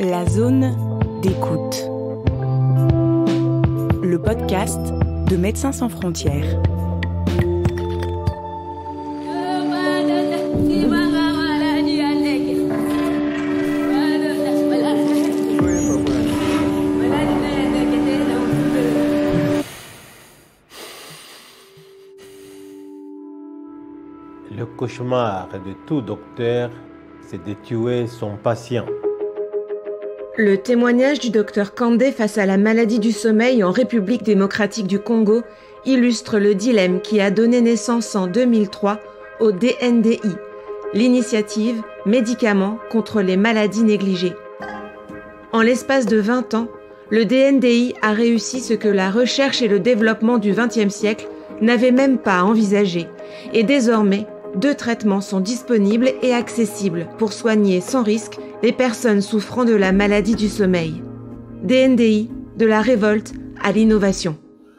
La zone d'écoute. Le podcast de Médecins sans frontières. Le cauchemar de tout docteur, c'est de tuer son patient. Le témoignage du docteur Kandé face à la maladie du sommeil en République démocratique du Congo illustre le dilemme qui a donné naissance en 2003 au DNDi, l'initiative Médicaments contre les maladies négligées. En l'espace de 20 ans, le DNDi a réussi ce que la recherche et le développement du XXe siècle n'avaient même pas envisagé. Et désormais, 2 traitements sont disponibles et accessibles pour soigner sans risque les personnes souffrant de la maladie du sommeil. DNDi, de la révolte à l'innovation.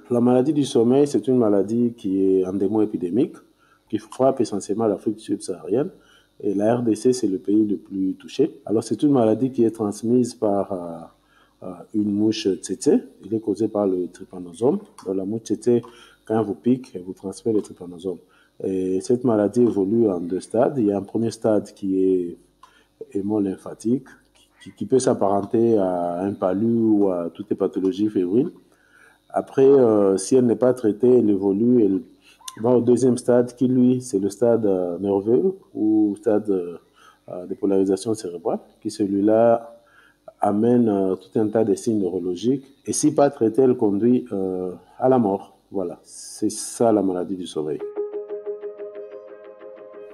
La maladie du sommeil, c'est une maladie qui est endémo-épidémique, qui frappe essentiellement l'Afrique subsaharienne. Et la RDC, c'est le pays le plus touché. Alors, c'est une maladie qui est transmise par une mouche tsetse. Il est causé par le trypanosome. Donc, la mouche tsetse, quand elle vous pique, elle vous transmet le trypanosome. Et cette maladie évolue en 2 stades. Il y a un premier stade qui est hémolymphatique, qui peut s'apparenter à un palu ou à toutes les pathologies fébriles. Après, si elle n'est pas traitée, elle évolue, elle va au 2e stade qui, lui, c'est le stade nerveux ou stade de polarisation cérébrale, qui celui-là amène tout un tas de signes neurologiques. Et si pas traitée, elle conduit à la mort. Voilà, c'est ça la maladie du sommeil.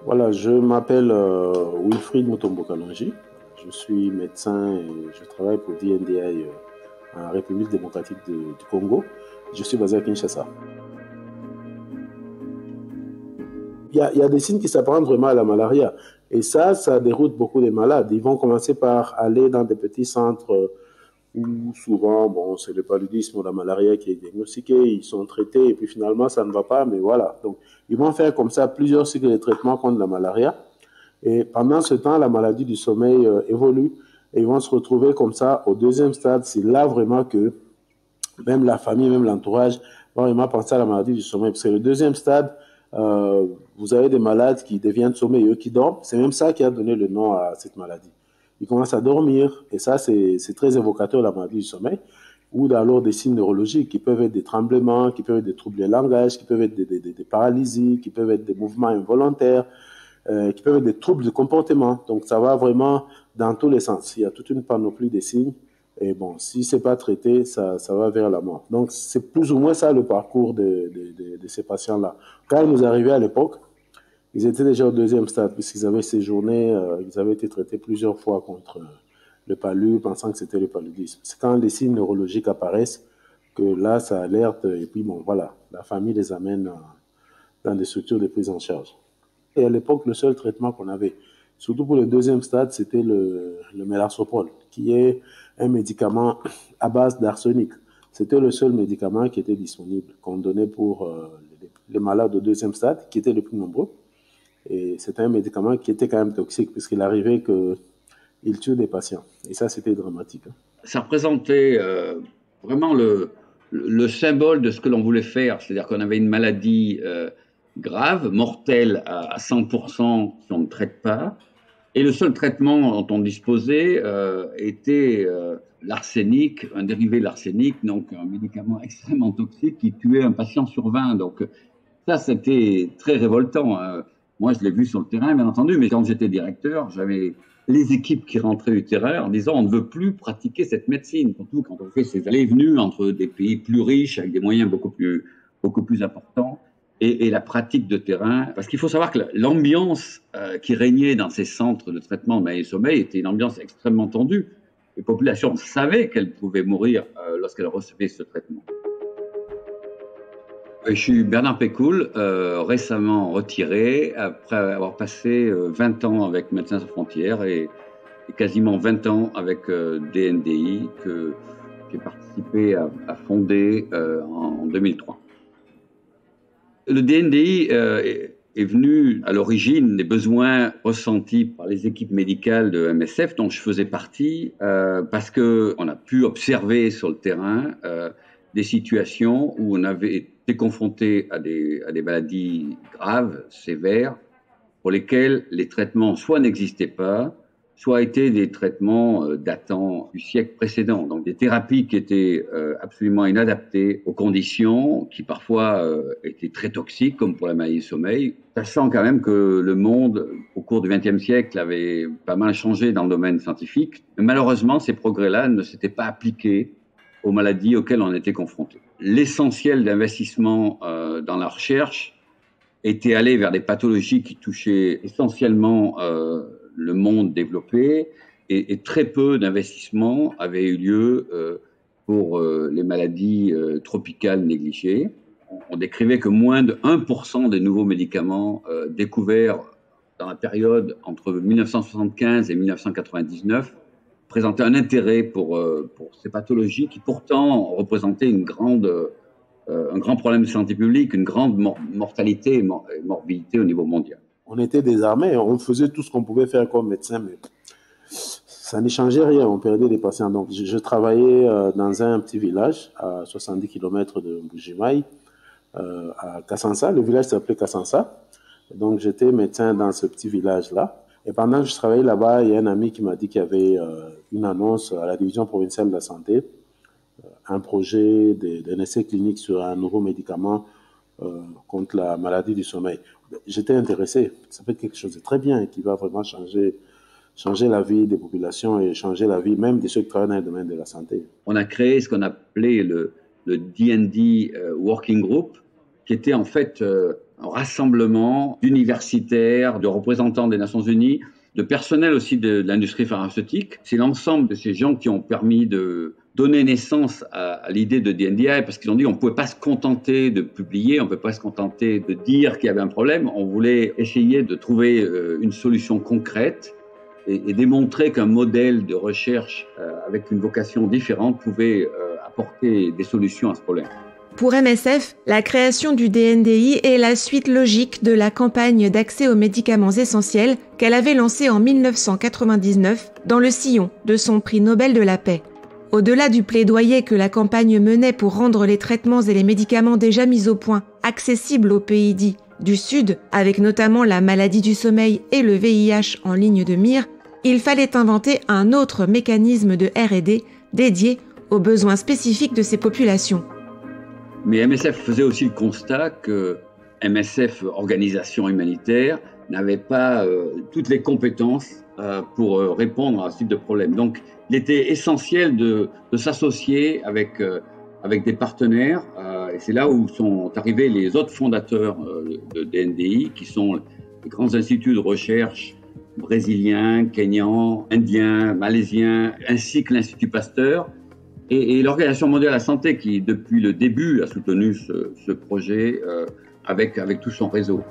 Voilà, je m'appelle Wilfried Mutombo Kalonji. Je suis médecin et je travaille pour DNDi en République démocratique du Congo. Je suis basé à Kinshasa. Il y a des signes qui s'apparentent vraiment à la malaria. Et ça déroute beaucoup de malades. Ils vont commencer par aller dans des petits centres où souvent, c'est le paludisme ou la malaria qui est diagnostiqué, ils sont traités et puis finalement ça ne va pas, mais voilà. Donc ils vont faire comme ça plusieurs cycles de traitement contre la malaria. Et pendant ce temps, la maladie du sommeil évolue et ils vont se retrouver comme ça au 2e stade. C'est là vraiment que même la famille, même l'entourage vont vraiment penser à la maladie du sommeil. Parce que le 2e stade, vous avez des malades qui deviennent sommeilleux, qui dorment. C'est même ça qui a donné le nom à cette maladie. Ils commencent à dormir et ça, c'est très évocateur de la maladie du sommeil. Ou alors des signes neurologiques qui peuvent être des tremblements, qui peuvent être des troubles de langage, qui peuvent être des paralysies, qui peuvent être des mouvements involontaires, qui peuvent être des troubles de comportement. Donc ça va vraiment dans tous les sens. Il y a toute une panoplie de signes. Et bon, si c'est pas traité, ça va vers la mort. Donc, c'est plus ou moins ça le parcours de ces patients-là. Quand ils nous arrivaient à l'époque, ils étaient déjà au 2e stade, puisqu'ils avaient séjourné, ils avaient été traités plusieurs fois contre le palu, pensant que c'était le paludisme. C'est quand les signes neurologiques apparaissent que là, ça alerte, et puis voilà, la famille les amène dans des structures de prise en charge. Et à l'époque, le seul traitement qu'on avait, surtout pour le 2e stade, c'était le mélarsopol, qui est un médicament à base d'arsenic. C'était le seul médicament qui était disponible, qu'on donnait pour les malades au 2e stade, qui étaient les plus nombreux. Et c'était un médicament qui était quand même toxique, puisqu'il arrivait qu'il tue des patients. Et ça, c'était dramatique. Ça représentait vraiment le symbole de ce que l'on voulait faire. C'est-à-dire qu'on avait une maladie grave, mortelle à 100%, si on ne traite pas. Et le seul traitement dont on disposait était l'arsenic, un dérivé de l'arsenic, donc un médicament extrêmement toxique qui tuait un patient sur 20. Donc ça, c'était très révoltant. Moi, je l'ai vu sur le terrain, bien entendu, mais quand j'étais directeur, j'avais les équipes qui rentraient du terrain en disant on ne veut plus pratiquer cette médecine, surtout quand on fait ces allées et venues entre des pays plus riches avec des moyens beaucoup plus importants. Et la pratique de terrain, parce qu'il faut savoir que l'ambiance qui régnait dans ces centres de traitement de maladie du sommeil était une ambiance extrêmement tendue. Les populations savaient qu'elles pouvaient mourir lorsqu'elles recevaient ce traitement. Je suis Bernard Pécoul, récemment retiré, après avoir passé 20 ans avec Médecins sans frontières et quasiment 20 ans avec DNDi, que j'ai participé à fonder en 2003. Le DNDi est venu à l'origine des besoins ressentis par les équipes médicales de MSF, dont je faisais partie, parce qu'on a pu observer sur le terrain des situations où on avait été confronté à des maladies graves, sévères, pour lesquelles les traitements soit n'existaient pas, soit étaient des traitements datant du siècle précédent. Donc des thérapies qui étaient absolument inadaptées aux conditions, qui parfois étaient très toxiques, comme pour la maladie du sommeil, sachant quand même que le monde, au cours du XXe siècle, avait pas mal changé dans le domaine scientifique. Mais malheureusement, ces progrès-là ne s'étaient pas appliqués aux maladies auxquelles on était confronté. L'essentiel d'investissement dans la recherche était allé vers des pathologies qui touchaient essentiellement le monde développé et très peu d'investissements avaient eu lieu pour les maladies tropicales négligées. On décrivait que moins de 1% des nouveaux médicaments découverts dans la période entre 1975 et 1999 présentaient un intérêt pour ces pathologies qui pourtant représentaient un grand problème de santé publique, une grande mortalité et morbidité au niveau mondial. On était désarmés, on faisait tout ce qu'on pouvait faire comme médecin, mais ça n'y changeait rien, on perdait des patients. Donc, je travaillais dans un petit village à 70 km de Mbujimayi, à Kassansa. Le village s'appelait Kassansa. Donc, j'étais médecin dans ce petit village-là. Et pendant que je travaillais là-bas, il y a un ami qui m'a dit qu'il y avait une annonce à la division provinciale de la santé, un projet d'un essai clinique sur un nouveau médicament contre la maladie du sommeil. J'étais intéressé. Ça peut être quelque chose de très bien qui va vraiment changer la vie des populations et changer la vie même de ceux qui travaillent dans le domaine de la santé. On a créé ce qu'on appelait le D&D Working Group, qui était en fait un rassemblement d'universitaires, de représentants des Nations Unies, de personnel aussi de l'industrie pharmaceutique. C'est l'ensemble de ces gens qui ont permis de donner naissance à l'idée de DNDi, parce qu'ils ont dit qu'on ne pouvait pas se contenter de publier, on ne peut pas se contenter de dire qu'il y avait un problème. On voulait essayer de trouver une solution concrète et démontrer qu'un modèle de recherche avec une vocation différente pouvait apporter des solutions à ce problème. Pour MSF, la création du DNDi est la suite logique de la campagne d'accès aux médicaments essentiels qu'elle avait lancée en 1999 dans le sillon de son prix Nobel de la paix. Au-delà du plaidoyer que la campagne menait pour rendre les traitements et les médicaments déjà mis au point accessibles aux pays dits du Sud, avec notamment la maladie du sommeil et le VIH en ligne de mire, il fallait inventer un autre mécanisme de R&D dédié aux besoins spécifiques de ces populations. Mais MSF faisait aussi le constat que MSF, organisation humanitaire, n'avait pas toutes les compétences pour répondre à ce type de problème. Donc, il était essentiel de s'associer avec des partenaires. Et c'est là où sont arrivés les autres fondateurs de DNDi, qui sont les grands instituts de recherche brésiliens, kenyans, indiens, malaisiens, ainsi que l'Institut Pasteur. Et l'Organisation mondiale de la santé qui, depuis le début, a soutenu ce projet avec tout son réseau.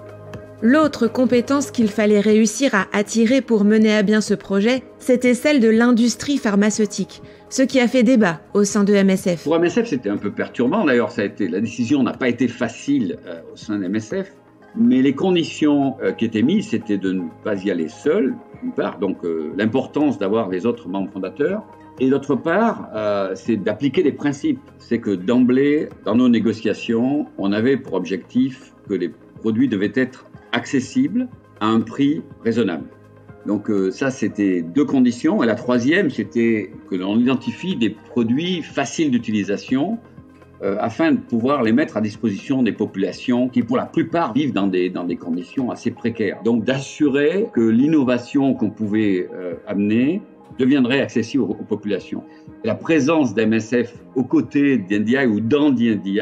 L'autre compétence qu'il fallait réussir à attirer pour mener à bien ce projet, c'était celle de l'industrie pharmaceutique, ce qui a fait débat au sein de MSF. Pour MSF, c'était un peu perturbant. D'ailleurs, la décision n'a pas été facile au sein de MSF, mais les conditions qui étaient mises, c'était de ne pas y aller seul, d'une part, donc l'importance d'avoir les autres membres fondateurs. Et d'autre part, c'est d'appliquer des principes. C'est que d'emblée, dans nos négociations, on avait pour objectif que les produits devaient être accessibles à un prix raisonnable. Donc ça, c'était deux conditions. Et la troisième, c'était que l'on identifie des produits faciles d'utilisation afin de pouvoir les mettre à disposition des populations qui, pour la plupart, vivent dans des conditions assez précaires. Donc d'assurer que l'innovation qu'on pouvait amener deviendrait accessible aux populations. Et la présence d'MSF aux côtés de DNDi ou dans DNDi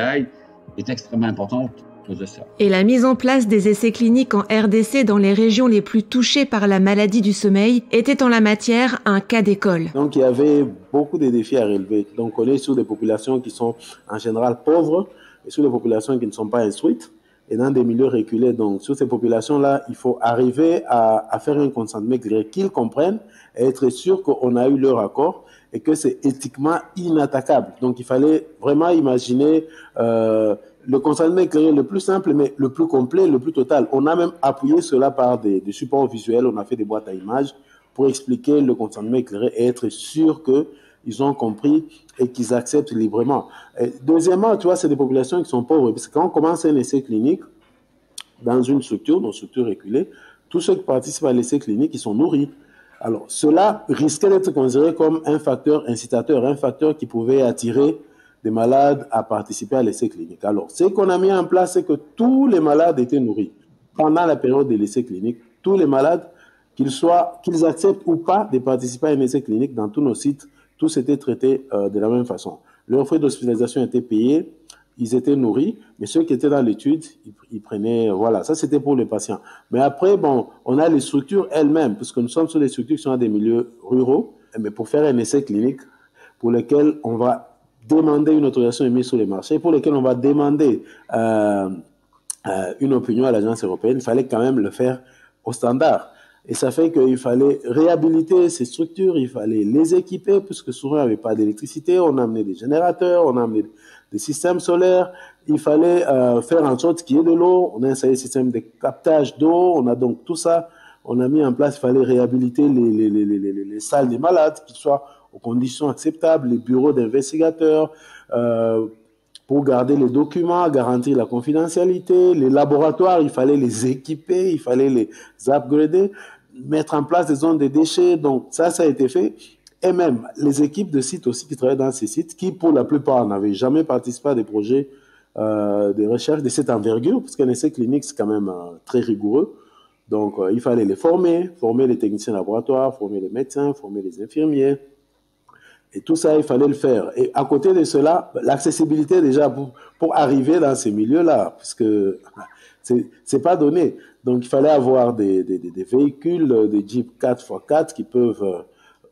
est extrêmement importante à cause de ça. Et la mise en place des essais cliniques en RDC dans les régions les plus touchées par la maladie du sommeil était en la matière un cas d'école. Donc il y avait beaucoup de défis à relever. Donc on est sur des populations qui sont en général pauvres et sur des populations qui ne sont pas instruites et dans des milieux reculés. Donc sur ces populations-là, il faut arriver à faire un consentement qu'ils comprennent et être sûr qu'on a eu leur accord et que c'est éthiquement inattaquable. Donc il fallait vraiment imaginer le consentement éclairé le plus simple, mais le plus complet, le plus total. On a même appuyé cela par des supports visuels, on a fait des boîtes à images pour expliquer le consentement éclairé et être sûr qu'ils ont compris et qu'ils acceptent librement. Et deuxièmement, tu vois, c'est des populations qui sont pauvres, parce que quand on commence un essai clinique dans une structure reculée, tous ceux qui participent à l'essai clinique, ils sont nourris. Alors, cela risquait d'être considéré comme un facteur incitateur, un facteur qui pouvait attirer des malades à participer à l'essai clinique. Alors, ce qu'on a mis en place, c'est que tous les malades étaient nourris. Pendant la période de l'essai clinique, tous les malades, qu'ils acceptent ou pas de participer à un essai clinique dans tous nos sites, tous étaient traités de la même façon. Leurs frais d'hospitalisation étaient payés, ils étaient nourris, mais ceux qui étaient dans l'étude, ils prenaient, voilà, ça c'était pour les patients. Mais après, bon, on a les structures elles-mêmes, puisque nous sommes sur des structures qui sont dans des milieux ruraux, mais pour faire un essai clinique, pour lequel on va demander une autorisation émise sur les marchés, pour lesquels on va demander une opinion à l'agence européenne, il fallait quand même le faire au standard. Et ça fait qu'il fallait réhabiliter ces structures, il fallait les équiper, puisque souvent il n'y avait pas d'électricité, on a amené des générateurs, on a amené des systèmes solaires, il fallait faire en sorte qu'il y ait de l'eau, on a installé des systèmes de captage d'eau, on a donc tout ça, on a mis en place, il fallait réhabiliter les salles des malades, qu'ils soient aux conditions acceptables, les bureaux d'investigateurs, pour garder les documents, garantir la confidentialité, les laboratoires, il fallait les équiper, il fallait les upgrader, mettre en place des zones de déchets, donc ça a été fait. Et même les équipes de sites aussi qui travaillent dans ces sites, qui pour la plupart n'avaient jamais participé à des projets de recherche de cette envergure, parce qu'un essai clinique, c'est quand même très rigoureux. Donc, il fallait les former les techniciens de laboratoire, former les médecins, former les infirmiers. Et tout ça, il fallait le faire. Et à côté de cela, l'accessibilité déjà pour arriver dans ces milieux-là, parce que c'est pas donné. Donc, il fallait avoir des véhicules, des Jeep 4x4 qui peuvent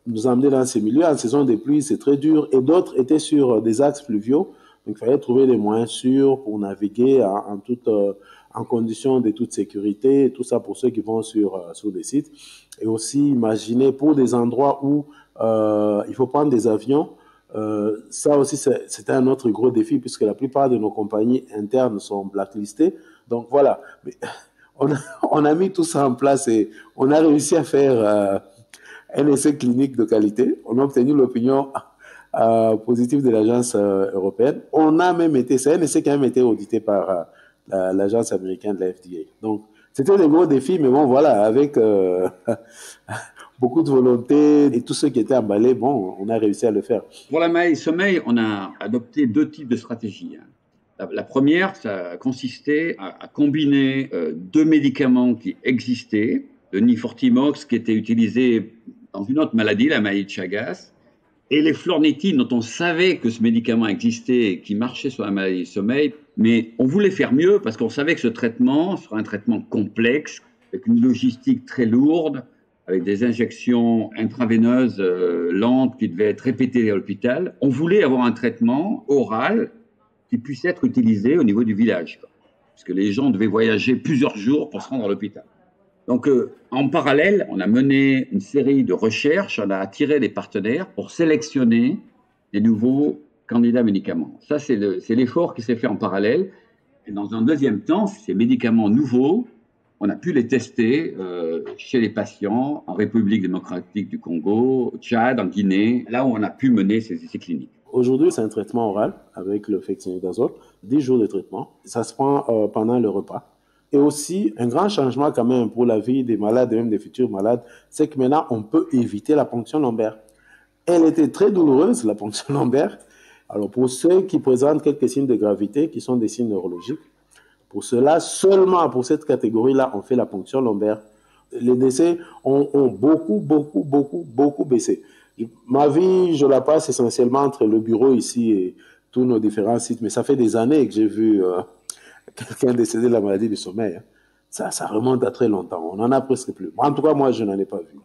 nous emmener dans ces milieux. En saison des pluies, c'est très dur. Et d'autres étaient sur des axes fluviaux. Donc, il fallait trouver des moyens sûrs pour naviguer en conditions de toute sécurité, et tout ça pour ceux qui vont sur des sites. Et aussi, imaginer pour des endroits où il faut prendre des avions. Ça aussi, c'était un autre gros défi, puisque la plupart de nos compagnies internes sont blacklistées. Donc voilà, mais on a mis tout ça en place et on a réussi à faire un essai clinique de qualité. On a obtenu l'opinion positive de l'agence européenne. On a même c'est un essai qui a même été audité par l'agence américaine de la FDA. Donc, c'était des gros défis, mais bon, voilà, avec beaucoup de volonté et tous ceux qui étaient emballés, bon, on a réussi à le faire. Pour la maladie sommeil, on a adopté 2 types de stratégies. La première, ça consistait à combiner 2 médicaments qui existaient, le Nifortimox qui était utilisé dans une autre maladie, la maladie de Chagas, et les flornithines dont on savait que ce médicament existait et qui marchait sur la maladie du sommeil, mais on voulait faire mieux parce qu'on savait que ce traitement serait un traitement complexe, avec une logistique très lourde, avec des injections intraveineuses lentes qui devaient être répétées à l'hôpital. On voulait avoir un traitement oral qui puisse être utilisé au niveau du village, parce que les gens devaient voyager plusieurs jours pour se rendre à l'hôpital. Donc, en parallèle, on a mené une série de recherches, on a attiré des partenaires pour sélectionner des nouveaux candidats médicaments. Ça, c'est l'effort qui s'est fait en parallèle. Et dans un deuxième temps, ces médicaments nouveaux, on a pu les tester chez les patients en République démocratique du Congo, au Tchad, en Guinée, là où on a pu mener ces essais cliniques. Aujourd'hui, c'est un traitement oral avec le fexinidazole, 10 jours de traitement. Ça se prend pendant le repas. Et aussi, un grand changement quand même pour la vie des malades et même des futurs malades, c'est que maintenant, on peut éviter la ponction lombaire. Elle était très douloureuse, la ponction lombaire. Alors, pour ceux qui présentent quelques signes de gravité, qui sont des signes neurologiques, pour cela, seulement pour cette catégorie-là, on fait la ponction lombaire. Les décès ont beaucoup baissé. Ma vie, je la passe essentiellement entre le bureau ici et tous nos différents sites, mais ça fait des années que j'ai vu quelqu'un décédé de la maladie du sommeil. Ça remonte à très longtemps. On n'en a presque plus. En tout cas, moi, je n'en ai pas vu.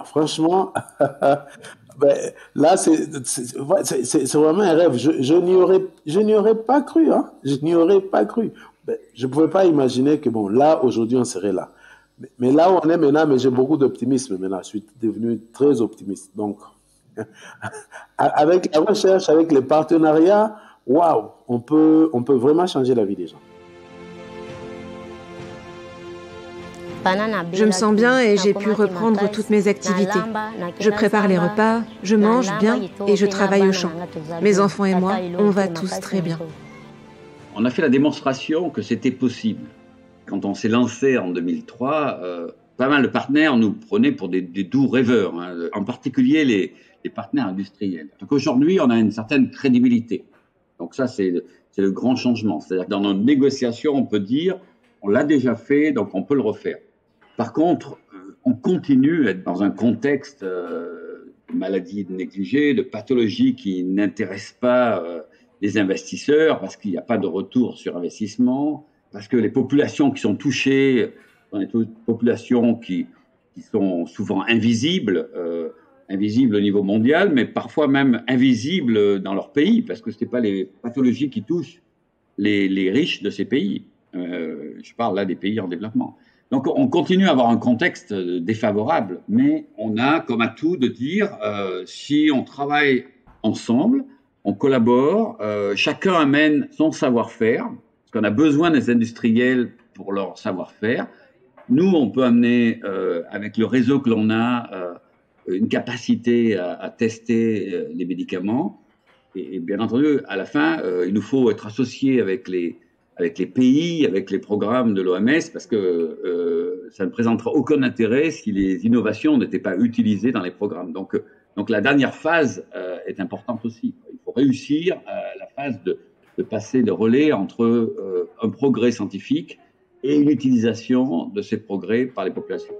Franchement, là, c'est vraiment un rêve. Je n'y aurais pas cru. Je n'y aurais pas cru. Je ne pouvais pas imaginer que, bon, là, aujourd'hui, on serait là. Mais là où on est maintenant, mais j'ai beaucoup d'optimisme maintenant. Je suis devenu très optimiste. Donc, avec la recherche, avec les partenariats, waouh, on peut vraiment changer la vie des gens. Je me sens bien et j'ai pu reprendre toutes mes activités. Je prépare les repas, je mange bien et je travaille au champ. Mes enfants et moi, on va tous très bien. On a fait la démonstration que c'était possible. Quand on s'est lancé en 2003, pas mal de partenaires nous prenaient pour des doux rêveurs, hein, en particulier les partenaires industriels. Donc aujourd'hui, on a une certaine crédibilité. Donc ça, c'est le grand changement. C'est-à-dire que dans nos négociations, on peut dire, on l'a déjà fait, donc on peut le refaire. Par contre, on continue à être dans un contexte de maladies négligées, de pathologies qui n'intéressent pas les investisseurs parce qu'il n'y a pas de retour sur investissement, parce que les populations qui sont touchées sont des populations qui sont souvent invisibles au niveau mondial, mais parfois même invisibles dans leur pays, parce que ce n'est pas les pathologies qui touchent les riches de ces pays. Je parle là des pays en développement. Donc, on continue à avoir un contexte défavorable, mais on a comme atout de dire, si on travaille ensemble, on collabore, chacun amène son savoir-faire, parce qu'on a besoin des industriels pour leur savoir-faire. Nous, on peut amener, avec le réseau que l'on a, une capacité à tester les médicaments. Et bien entendu, à la fin, il nous faut être associés avec les pays, avec les programmes de l'OMS, parce que ça ne présentera aucun intérêt si les innovations n'étaient pas utilisées dans les programmes. Donc la dernière phase est importante aussi. Il faut réussir la phase de passer le relais entre un progrès scientifique et une utilisation de ces progrès par les populations.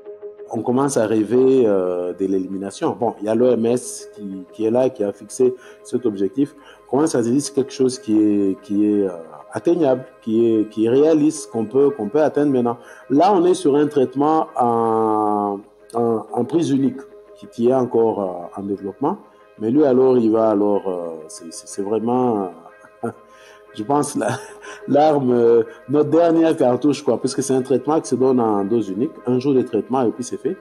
On commence à rêver de l'élimination. Bon, il y a l'OMS qui est là, qui a fixé cet objectif. On commence à se dire que c'est quelque chose qui est atteignable, qui est réaliste, qu'on peut atteindre maintenant. Là, on est sur un traitement en prise unique, qui est encore en développement. Mais lui, alors, c'est vraiment, je pense, l'arme, notre dernière cartouche, quoi, parce que c'est un traitement qui se donne en dose unique, un jour de traitement et puis c'est fait.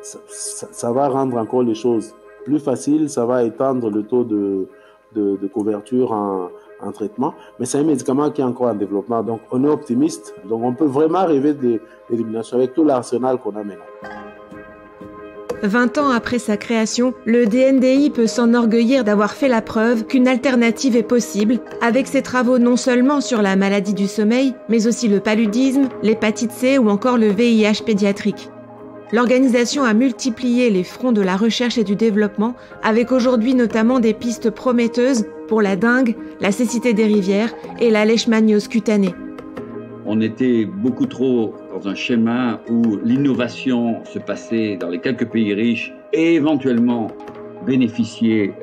Ça va rendre encore les choses plus faciles, ça va étendre le taux de couverture en traitement, mais c'est un médicament qui est encore en développement, donc on est optimiste, donc on peut vraiment rêver de l'élimination avec tout l'arsenal qu'on a maintenant. 20 ans après sa création, le DNDi peut s'enorgueillir d'avoir fait la preuve qu'une alternative est possible, avec ses travaux non seulement sur la maladie du sommeil, mais aussi le paludisme, l'hépatite C ou encore le VIH pédiatrique. L'organisation a multiplié les fronts de la recherche et du développement, avec aujourd'hui notamment des pistes prometteuses pour la dengue, la cécité des rivières et la leishmaniose cutanée. On était beaucoup trop dans un schéma où l'innovation se passait dans les quelques pays riches et éventuellement bénéficiait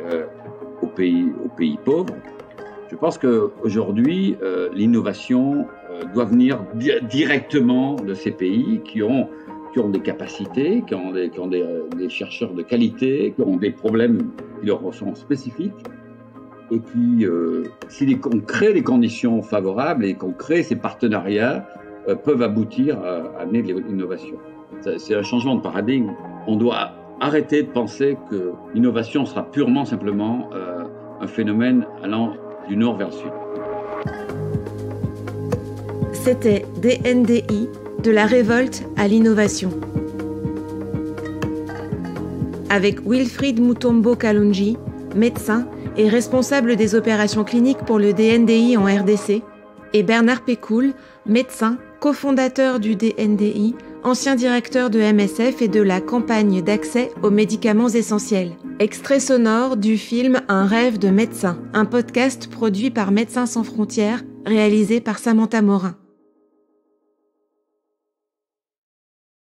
aux pays pauvres. Je pense qu'aujourd'hui, l'innovation doit venir directement de ces pays qui ont des capacités, qui ont des chercheurs de qualité, qui ont des problèmes qui leur sont spécifiques et qui, si on crée les conditions favorables et qu'on crée ces partenariats, peuvent aboutir à amener de l'innovation. C'est un changement de paradigme. On doit arrêter de penser que l'innovation sera purement simplement un phénomène allant du nord vers le sud. C'était DNDi, de la révolte à l'innovation. Avec Wilfried Mutombo Kalonji, médecin et responsable des opérations cliniques pour le DNDi en RDC, et Bernard Pécoul, médecin, cofondateur du DNDi, ancien directeur de MSF et de la campagne d'accès aux médicaments essentiels. Extrait sonore du film Un rêve de médecin, un podcast produit par Médecins sans frontières, réalisé par Samantha Morin.